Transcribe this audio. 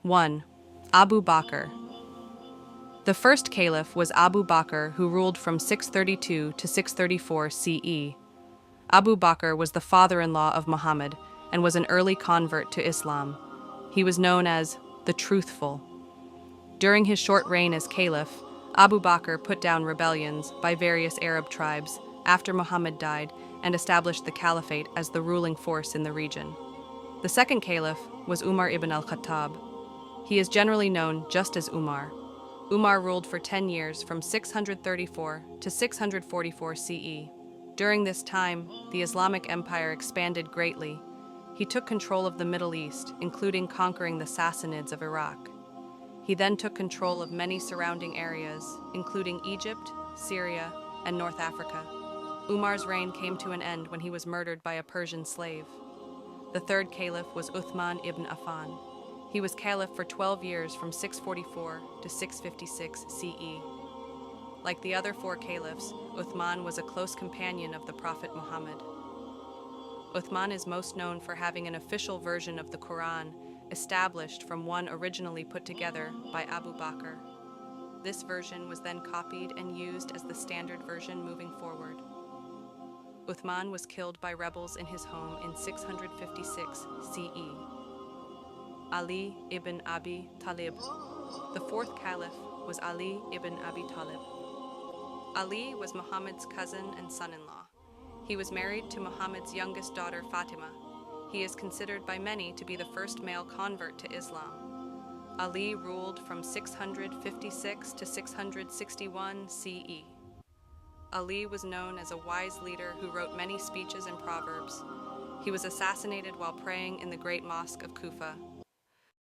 1. Abu Bakr. The first caliph was Abu Bakr, who ruled from 632 to 634 CE. Abu Bakr was the father-in-law of Muhammad and was an early convert to Islam. He was known as the Truthful. During his short reign as caliph, Abu Bakr put down rebellions by various Arab tribes after Muhammad died and established the caliphate as the ruling force in the region. The second caliph was Umar ibn al-Khattab. He is generally known just as Umar. Umar ruled for 10 years from 634 to 644 CE. During this time, the Islamic Empire expanded greatly. He took control of the Middle East, including conquering the Sassanids of Iraq. He then took control of many surrounding areas, including Egypt, Syria, and North Africa. Umar's reign came to an end when he was murdered by a Persian slave. The third caliph was Uthman ibn Affan. He was caliph for 12 years from 644 to 656 CE. Like the other four caliphs, Uthman was a close companion of the Prophet Muhammad. Uthman is most known for having an official version of the Quran established from one originally put together by Abu Bakr. This version was then copied and used as the standard version moving forward. Uthman was killed by rebels in his home in 656 CE. Ali ibn Abi Talib. The fourth caliph was Ali ibn Abi Talib. Ali was Muhammad's cousin and son-in-law. He was married to Muhammad's youngest daughter Fatima. He is considered by many to be the first male convert to Islam. Ali ruled from 656 to 661 CE. Ali was known as a wise leader who wrote many speeches and proverbs. He was assassinated while praying in the great mosque of Kufa